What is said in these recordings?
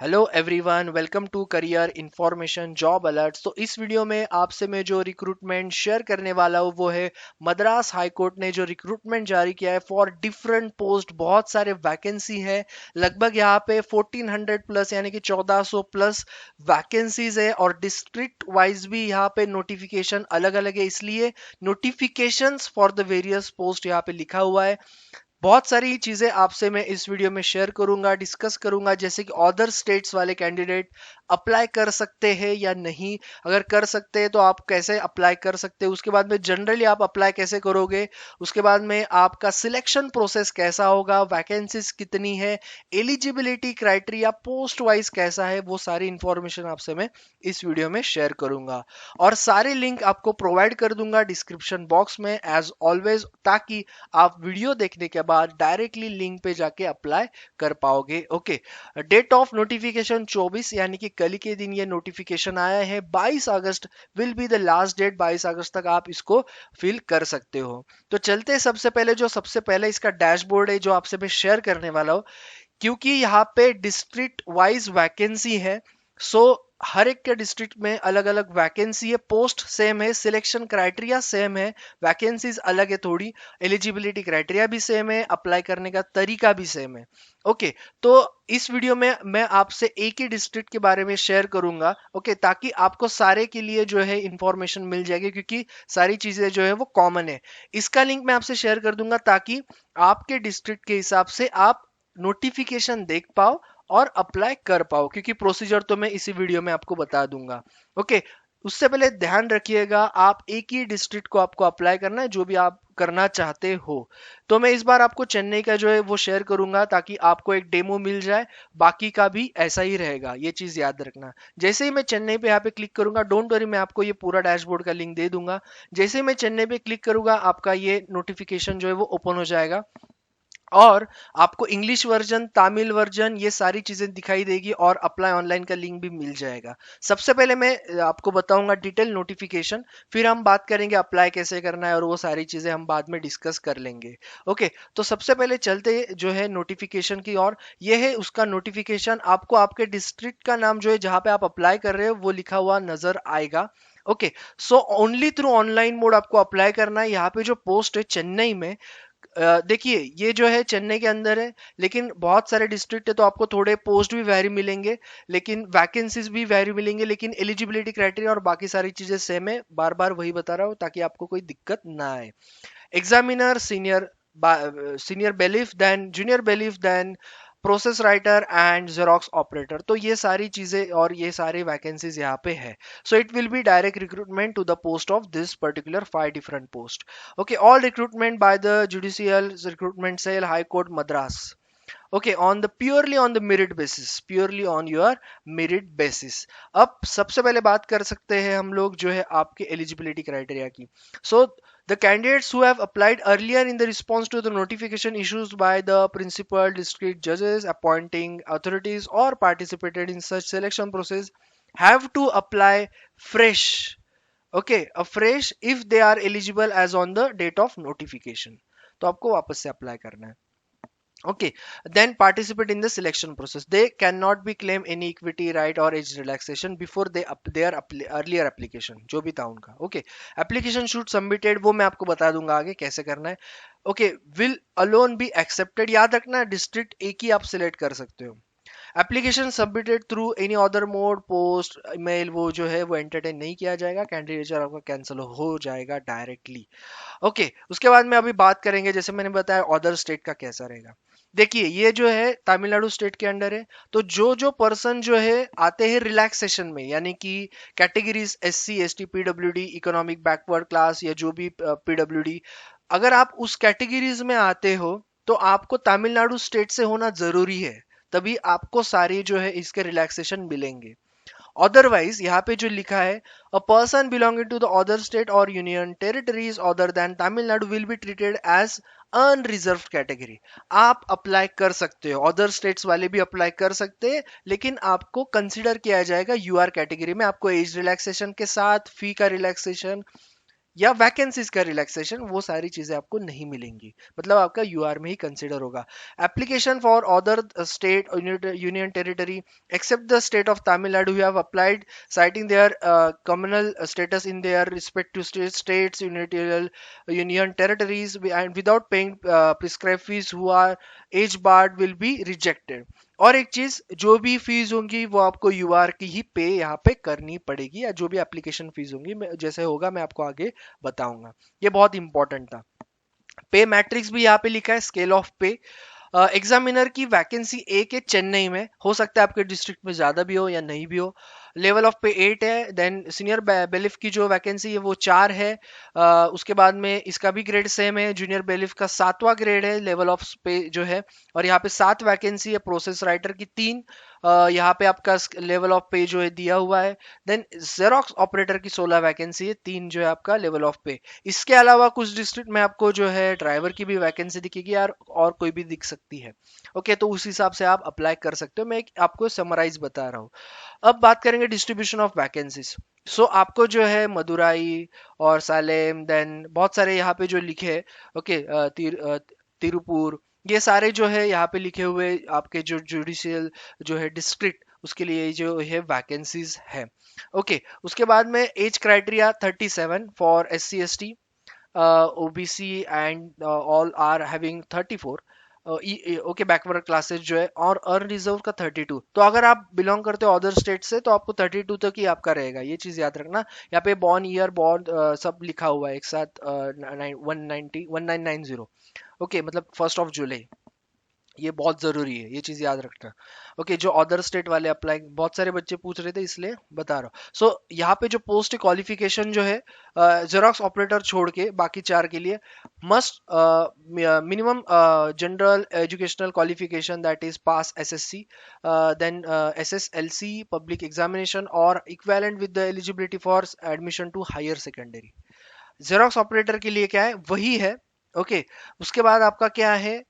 Hello everyone, welcome to career information job alerts. तो इस video में आपसे मैं जो रिक्रूटमेंट शेयर करने वाला हूँ वो है मद्रास हाई कोर्ट ने जो रिक्रूटमेंट जारी किया है फॉर डिफरेंट पोस्ट। बहुत सारे वैकेंसी है, लगभग यहाँ पे 1400 प्लस यानी कि 1400 प्लस वैकेंसीज है और डिस्ट्रिक्ट वाइज भी यहाँ पे नोटिफिकेशन अलग अलग है, इसलिए notifications for the various post यहाँ पे लिखा हुआ है। बहुत सारी चीजें आपसे मैं इस वीडियो में शेयर करूंगा, डिस्कस करूंगा, जैसे कि अदर स्टेट्स वाले कैंडिडेट अप्लाई कर सकते हैं या नहीं। अगर कर सकते हैं तो आप कैसे अप्लाई कर सकते हैं, उसके बाद में जनरली आप अप्लाई कैसे करोगे, उसके बाद में आपका सिलेक्शन प्रोसेस कैसा होगा, वैकेंसीज कितनी है, एलिजिबिलिटी क्राइटेरिया पोस्ट वाइज कैसा है, वो सारी इंफॉर्मेशन आपसे मैं इस वीडियो में शेयर करूंगा। और सारे लिंक आपको प्रोवाइड कर दूंगा डिस्क्रिप्शन बॉक्स में एज ऑलवेज, ताकि आप वीडियो देखने के बाद डायरेक्टली लिंक पे जाके अप्लाई कर पाओगे। ओके, डेट ऑफ नोटिफिकेशन 24 यानी कि कल के दिन ये नोटिफिकेशन आया है। 22 August will be the last date, 22 अगस्त तक आप इसको फिल कर सकते हो। तो चलते हैं, सबसे पहले इसका डैशबोर्ड है जो आपसे मैं शेयर करने वाला हूँ, क्योंकि यहाँ पे डिस्ट्रिक्ट वाइज वैकेंसी है। सो हर एक के डिस्ट्रिक्ट में अलग अलग वैकेंसी है, पोस्ट सेम है, सिलेक्शन क्राइटेरिया सेम है, वैकेंसीज अलग है थोड़ी, एलिजिबिलिटी क्राइटेरिया भी सेम है, अप्लाई करने का तरीका भी सेम है। ओके, तो इस वीडियो में मैं आपसे एक ही डिस्ट्रिक्ट के बारे में शेयर करूंगा, ओके, ताकि आपको सारे के लिए जो है इंफॉर्मेशन मिल जाएगी, क्योंकि सारी चीजें जो है वो कॉमन है। इसका लिंक मैं आपसे शेयर कर दूंगा ताकि आपके डिस्ट्रिक्ट के हिसाब से आप नोटिफिकेशन देख पाओ और अप्लाई कर पाओ, क्योंकि प्रोसीजर तो मैं इसी वीडियो में आपको बता दूंगा। ओके, उससे पहले ध्यान रखिएगा, आप एक ही डिस्ट्रिक्ट को आपको अप्लाई करना है जो भी आप करना चाहते हो। तो मैं इस बार आपको चेन्नई का जो है वो शेयर करूंगा ताकि आपको एक डेमो मिल जाए, बाकी का भी ऐसा ही रहेगा, ये चीज याद रखना। जैसे ही मैं चेन्नई पे यहाँ पे क्लिक करूंगा, डोंट वरी, मैं आपको ये पूरा डैशबोर्ड का लिंक दे दूंगा। जैसे ही मैं चेन्नई पे क्लिक करूंगा, आपका ये नोटिफिकेशन जो है वो ओपन हो जाएगा और आपको इंग्लिश वर्जन, तमिल वर्जन, ये सारी चीजें दिखाई देगी और अप्लाई ऑनलाइन का लिंक भी मिल जाएगा। सबसे पहले मैं आपको बताऊंगा डिटेल नोटिफिकेशन, फिर हम बात करेंगे अप्लाई कैसे करना है और वो सारी चीजें हम बाद में डिस्कस कर लेंगे। ओके, तो सबसे पहले चलते जो है नोटिफिकेशन की, और ये है उसका नोटिफिकेशन। आपको आपके डिस्ट्रिक्ट का नाम जो है जहां पे आप अप्लाई कर रहे हो वो लिखा हुआ नजर आएगा। Okay, so only through online mode आपको अप्लाई करना है। यहाँ पे जो पोस्ट है चेन्नई में, देखिए ये जो है चेन्नई के अंदर है, लेकिन बहुत सारे डिस्ट्रिक्ट है तो आपको थोड़े पोस्ट भी वैरी मिलेंगे, लेकिन वैकेंसीज भी वैरी मिलेंगे, लेकिन एलिजिबिलिटी क्राइटेरिया और बाकी सारी चीजें सेम है। बार बार वही बता रहा हूँ ताकि आपको कोई दिक्कत ना आए। Examiner senior bailiff, then junior bailiff, then process writer and xerox operator. तो ये सारी चीजें और ये सारी वैकेंसीज यहाँ पे है। So it will be direct recruitment to the post of this particular 5 different post. Okay, all recruitment by the judicial recruitment cell, high court Madras. Okay, on the purely on the merit basis, purely on your merit basis. अब सबसे पहले बात कर सकते हैं हम लोग जो है आपके एलिजिबिलिटी क्राइटेरिया की। सो the candidates who have applied earlier in the response to the notification issued by the principal district judges, appointing authorities, or participated in such selection process have to apply fresh. Okay, afresh if they are eligible as on the date of notification. तो आपको वापस से apply करना है। Okay, then participate in the selection process. They cannot be claim any equity right or age relaxation before earlier application, जो भी था उनका। Okay, application should submitted, वो मैं आपको बता दूंगा आगे कैसे करना है। Okay, will alone be accepted, याद रखना डिस्ट्रिक्ट एक ही आप सिलेक्ट कर सकते हो। Application submitted through any other mode, post, email, वो जो है वो एंटरटेन नहीं किया जाएगा, कैंडिडेचर आपका कैंसिल हो जाएगा डायरेक्टली। ओके, उसके बाद में अभी बात करेंगे, जैसे मैंने बताया अदर स्टेट का कैसा रहेगा। देखिए ये जो है तमिलनाडु स्टेट के अंडर है, तो जो जो पर्सन जो है आते हैं रिलैक्सेशन में, यानी कि categories SC ST PWD, economic backward class, या जो भी PWD, अगर आप उस कैटेगरीज में आते हो तो आपको तमिलनाडु स्टेट से होना जरूरी है, तभी आपको सारी जो है इसके रिलैक्सेशन मिलेंगे। अदरवाइज यहाँ पे जो लिखा है, a person belonging to the other state और union territories other than Tamil Nadu will be treated as unreserve category. आप अप्लाई कर सकते हो, अदर स्टेट्स वाले भी अप्लाई कर सकते हैं, लेकिन आपको कंसिडर किया जाएगा UR कैटेगरी में। आपको एज रिलैक्सेशन के साथ फी का रिलैक्सेशन या वैकेंसीज का रिलैक्सेशन, वो सारी चीजें आपको नहीं मिलेंगी, मतलब आपका यूआर में ही कंसिडर होगा। Application for other state union territory except the state of Tamil Nadu who have applied citing their communal status in their respective states, union territories, and without paying prescribed fees who are age barred will be rejected। और एक चीज, जो भी fees होंगी वो आपको यूआर की ही पे यहाँ पे करनी पड़ेगी, या जो भी एप्लीकेशन फीस होंगी जैसे होगा मैं आपको आगे बताऊंगा। ये बहुत इंपॉर्टेंट था। पे मैट्रिक्स भी यहाँ पे लिखा है, स्केल ऑफ पे। एग्जामिनर की वैकेंसी एक है चेन्नई में, हो सकता है आपके डिस्ट्रिक्ट में ज्यादा भी हो या नहीं भी हो। लेवल ऑफ पे 8 है। देन सीनियर बेलिफ की जो वैकेंसी है वो 4 है। उसके बाद में इसका भी ग्रेड सेम है, जूनियर बेलिफ का 7वां ग्रेड है लेवल ऑफ पे जो है। और यहाँ पे 7 वैकेंसी है, प्रोसेस राइटर की 3। यहाँ पे आपका लेवल ऑफ पे जो है दिया हुआ है। देन जेरोक्स ऑपरेटर की 16 वैकेंसी है, 3 जो है आपका लेवल ऑफ पे। इसके अलावा कुछ डिस्ट्रिक्ट में आपको जो है ड्राइवर की भी वैकेंसी दिखेगी यार, और कोई भी दिख सकती है। ओके, तो उस हिसाब से आप अप्लाई कर सकते हो, मैं आपको समराइज बता रहा हूँ। अब बात करेंगे डिस्ट्रीब्यूशन ऑफ वैकेंसीज। सो आपको जो है मदुराई और सालेम, देन बहुत सारे यहाँ पे जो लिखे हैं, ओके, तिरुपुर, ये सारे जो है यहाँ पे लिखे हुए आपके जो जुडिशियल जो है डिस्ट्रिक्ट, उसके लिए जो है वैकेंसीज है। ओके, उसके बाद में age criteria 37 for SC ST, OBC and all are having 34। Okay, backward classes जो है, और अनरिजर्व का 32। तो अगर आप बिलोंग करते हो अदर स्टेट से तो आपको 32 तक ही आपका रहेगा, ये चीज याद रखना। यहाँ पे बॉर्न ईयर, बॉर्न सब लिखा हुआ है एक साथ, 1990। ओके, मतलब 1 जुलाई, ये बहुत जरूरी है, ये चीज याद रखना। ओके, जो अदर स्टेट वाले अप्लाई, बहुत सारे बच्चे पूछ रहे थे इसलिए बता रहा हूँ। सो यहाँ पे जो पोस्ट क्वालिफिकेशन जो है, जेरोक्स ऑपरेटर छोड़ के बाकी 4 के लिए must minimum general educational qualification, that is pass SSC, then SSLC public examination और equivalent with the eligibility for admission to higher secondary. Xerox operator के लिए क्या है, वही है। ओके, उसके बाद आपका क्या है,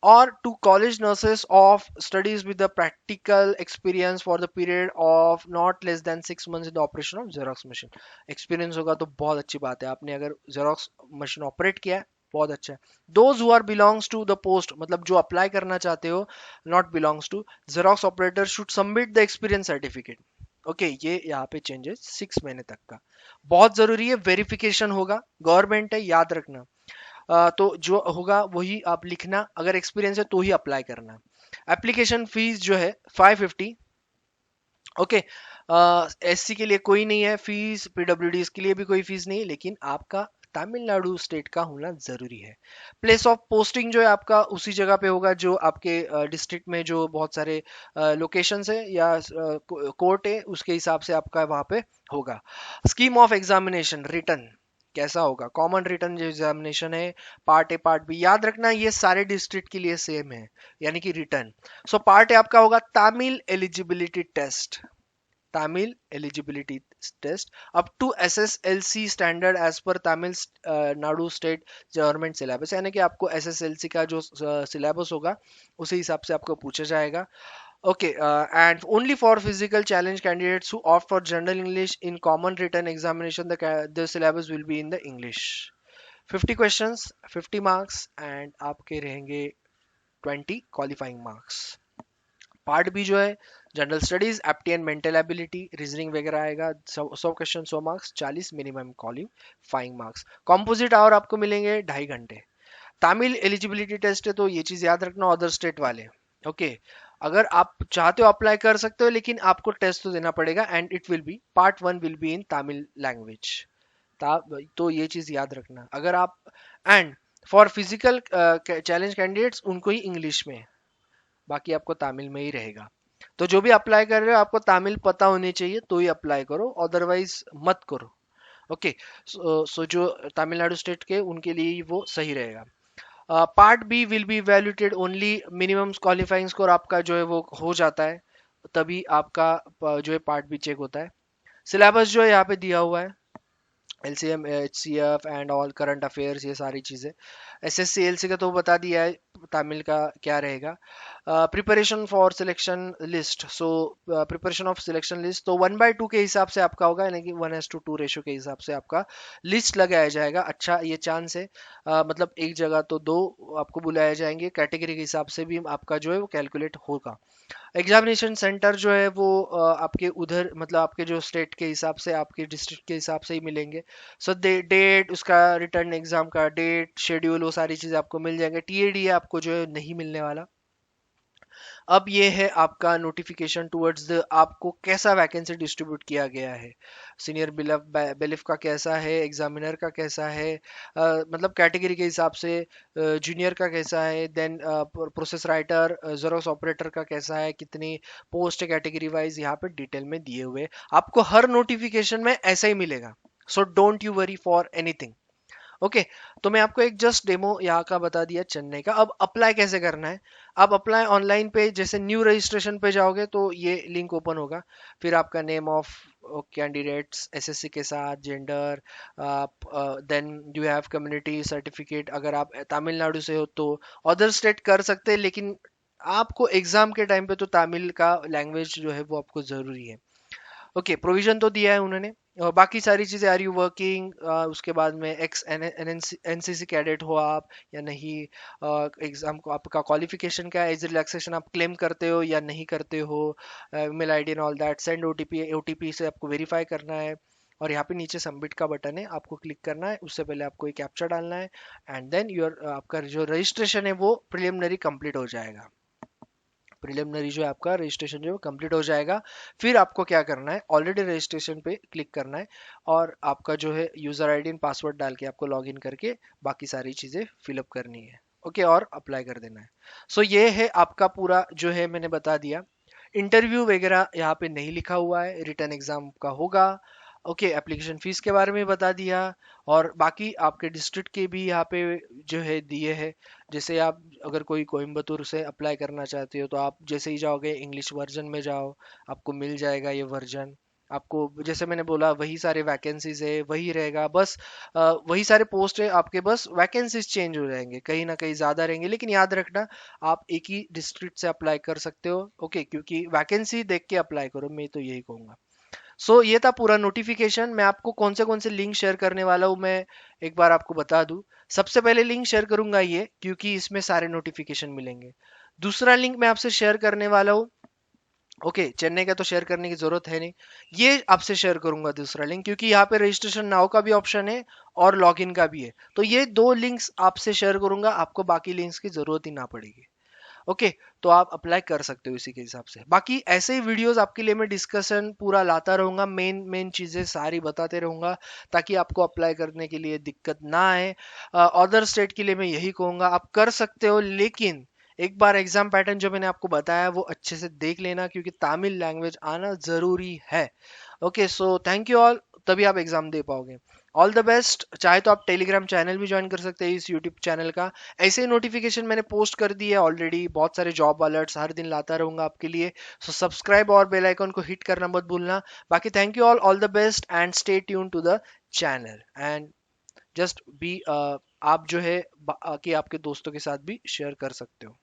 or to college nurses of studies with the practical experience for the period of not less than 6 months in the operation of Xerox machine। Experience होगा तो बहुत अच्छी बात है, आपने अगर Xerox मशीन ऑपरेट किया है बहुत अच्छा है। Those who are belongs to the post, मतलब जो अप्लाई करना चाहते हो, not belongs to Xerox operator should submit the experience certificate. Okay, ये यहाँ पे चेंजेस 6 महीने तक का बहुत जरूरी है। वेरिफिकेशन होगा, गवर्नमेंट है, याद रखना। तो जो होगा वही आप लिखना, अगर एक्सपीरियंस है तो ही अप्लाई करना। एप्लीकेशन फीस जो है 550। ओके, SC के लिए कोई नहीं है फीस, PWDs के लिए भी कोई फीस नहीं, लेकिन आपका तमिलनाडु स्टेट का होना जरूरी है। प्लेस ऑफ पोस्टिंग जो है आपका उसी जगह पे होगा जो आपके डिस्ट्रिक्ट में जो बहुत सारे लोकेशंस है या कोर्ट है, उसके हिसाब से आपका वहां पे होगा। स्कीम ऑफ एग्जामिनेशन रिटर्न कैसा होगा, कॉमन रिटर्न जो एग्जामिनेशन है, पार्ट ए पार्ट बी, याद रखना ये सारे डिस्ट्रिक्ट के लिए सेम है, यानी कि रिटर्न। सो पार्ट ए आपका होगा Tamil eligibility test, Tamil eligibility test up to SSLC standard as per Tamil Nadu state government syllabus, यानी कि आपको SSLC का जो सिलेबस होगा उसी हिसाब से आपको पूछा जाएगा। Okay, and only for physical challenge candidates who opt for general English in common written examination, the syllabus will be in the English। 50 questions, 50 marks, and आपके रहेंगे 20 qualifying marks। पार्ट बी जो है general studies, apti and mental ability, reasoning वगैरह आएगा। 100 question, 100 marks, 40 minimum qualifying marks. Composite hour आपको मिलेंगे 2.5 घंटे। Tamil eligibility test है तो ये चीज याद रखना, अदर स्टेट वाले। ओके, अगर आप चाहते हो अप्लाई कर सकते हो, लेकिन आपको टेस्ट तो देना पड़ेगा, and it will B part 1 will be in Tamil language. तो ये चीज याद रखना। अगर आप, and for physical challenge candidates उनको ही इंग्लिश में, बाकी आपको तमिल में ही रहेगा। तो जो भी अप्लाई कर रहे हो आपको तमिल पता होनी चाहिए तो ही अप्लाई करो, अदरवाइज मत करो। ओके, सो जो तमिलनाडु स्टेट के उनके लिए वो सही रहेगा। Part B will be evaluated only minimum qualifying score आपका जो है वो हो जाता है, तभी आपका जो है पार्ट बी चेक होता है। सिलेबस जो है यहाँ पे दिया हुआ है, LCM, HCF and all, current affairs, ये सारी चीज़ें। एसएससी एलसी का तो बता दिया है, तमिल का क्या रहेगा। Preparation for selection list, so preparation of selection list तो 1/2 के हिसाब से आपका होगा, यानी कि 1:2 रेशो के हिसाब से आपका लिस्ट लगाया जाएगा। अच्छा ये चांस है, मतलब एक जगह तो दो आपको बुलाए जाएंगे, कैटेगरी के हिसाब से भी आपका जो है वो कैलकुलेट होगा। एग्जामिनेशन सेंटर जो है वो आपके उधर, मतलब आपके जो स्टेट के हिसाब से, आपके डिस्ट्रिक्ट के हिसाब से ही मिलेंगे। सो डेट, उसका रिटर्न एग्जाम का डेट, शेड्यूल, वो सारी चीज़ें आपको मिल जाएंगे। टीएडी आपको जो है नहीं मिलने वाला। अब ये है आपका नोटिफिकेशन टुवर्ड्स द, आपको कैसा वैकेंसी डिस्ट्रीब्यूट किया गया है। सीनियर बेलिफ का कैसा है, एग्जामिनर का कैसा है, मतलब कैटेगरी के हिसाब से, जूनियर का कैसा है, then process writer, xerox operator का कैसा है, कितनी पोस्ट कैटेगरी वाइज यहाँ पे डिटेल में दिए हुए। आपको हर नोटिफिकेशन में ऐसा ही मिलेगा, so don't you worry for anything. Okay, तो मैं आपको एक जस्ट डेमो यहाँ का बता दिया चेन्नई का। अब अप्लाई कैसे करना है। आप अप्लाई ऑनलाइन पे, जैसे न्यू रजिस्ट्रेशन पे जाओगे तो ये लिंक ओपन होगा। फिर आपका नेम ऑफ कैंडिडेट्स, एसएससी के साथ, gender, then you have community certificate, अगर आप तमिलनाडु से हो तो। अदर स्टेट कर सकते हैं, लेकिन आपको एग्जाम के टाइम पे तो तमिल का लैंग्वेज जो है वो आपको जरूरी है। ओके, प्रोविजन तो दिया है उन्होंने। और बाकी सारी चीज़ें, आर यू वर्किंग, उसके बाद में एक्स एनसीसी कैडेट हो आप या नहीं, एग्जाम को आपका क्वालिफिकेशन क्या है, एज रिलैक्सेशन आप क्लेम करते हो या नहीं करते हो, email ID and all that, send OTP, OTP से आपको वेरीफाई करना है। और यहाँ पे नीचे सबमिट का बटन है, आपको क्लिक करना है, उससे पहले आपको एक कैप्चा डालना है। एंड देन योर, आपका जो रजिस्ट्रेशन है वो प्रिलिमिनरी कंप्लीट हो जाएगा। प्रिलिमिनरी जो है आपका रजिस्ट्रेशन जो है कंप्लीट हो जाएगा। फिर आपको क्या करना है, ऑलरेडी रजिस्ट्रेशन पे क्लिक करना है, और आपका जो है यूजर आईडी एंड पासवर्ड डाल के आपको लॉगिन करके बाकी सारी चीजें फिलअप करनी है। ओके, और अप्लाई कर देना है। सो ये है आपका पूरा जो है मैंने बता दिया। इंटरव्यू वगैरह यहाँ पे नहीं लिखा हुआ है, रिटर्न एग्जाम का होगा। ओके, एप्लीकेशन फीस के बारे में बता दिया। और बाकी आपके डिस्ट्रिक्ट के भी यहाँ पे जो है दिए है। जैसे आप अगर कोई कोयम्बतूर से अप्लाई करना चाहते हो तो आप जैसे ही जाओगे इंग्लिश वर्जन में जाओ, आपको मिल जाएगा ये वर्जन। आपको जैसे मैंने बोला वही सारे वैकेंसीज है, वही रहेगा बस, वही सारे पोस्ट है आपके, बस वैकेंसीज चेंज हो जाएंगे, कहीं ना कहीं ज़्यादा रहेंगे, लेकिन याद रखना आप एक ही डिस्ट्रिक्ट से अप्लाई कर सकते हो। ओके, क्योंकि वैकेंसी देख के अप्लाई करो, मैं तो यही कहूँगा। ये था पूरा नोटिफिकेशन। मैं आपको कौन से लिंक शेयर करने वाला हूँ, मैं एक बार आपको बता दूं। सबसे पहले लिंक शेयर करूंगा ये, क्योंकि इसमें सारे नोटिफिकेशन मिलेंगे। दूसरा लिंक मैं आपसे शेयर करने वाला हूँ, ओके, चेन्नई का तो शेयर करने की जरूरत है नहीं। ये आपसे शेयर करूंगा दूसरा लिंक, क्योंकि यहाँ पे रजिस्ट्रेशन नाउ का भी ऑप्शन है और लॉगिन का भी है। तो ये दो लिंक्स आपसे शेयर करूंगा, आपको बाकी लिंक्स की जरूरत ही ना पड़ेगी। ओके, तो आप अप्लाई कर सकते हो इसी के हिसाब से। बाकी ऐसे ही वीडियोस आपके लिए मैं डिस्कशन पूरा लाता रहूंगा, मेन मेन चीजें सारी बताते रहूंगा, ताकि आपको अप्लाई करने के लिए दिक्कत ना आए। अदर स्टेट के लिए मैं यही कहूंगा, आप कर सकते हो, लेकिन एक बार एग्जाम पैटर्न जो मैंने आपको बताया वो अच्छे से देख लेना, क्योंकि तमिल लैंग्वेज आना जरूरी है। Okay, so thank you all, तभी आप एग्जाम दे पाओगे। All the best. चाहे तो आप टेलीग्राम चैनल भी ज्वाइन कर सकते हैं इस यूट्यूब चैनल का। ऐसे ही नोटिफिकेशन मैंने पोस्ट कर दी है ऑलरेडी, बहुत सारे जॉब अलर्ट्स हर दिन लाता रहूंगा आपके लिए। सो सब्सक्राइब और बेल आइकन को हिट करना मत भूलना। बाकी thank you all the best and stay tune to the channel and just be, आप जो है बाकी आपके दोस्तों के साथ भी शेयर कर सकते हो।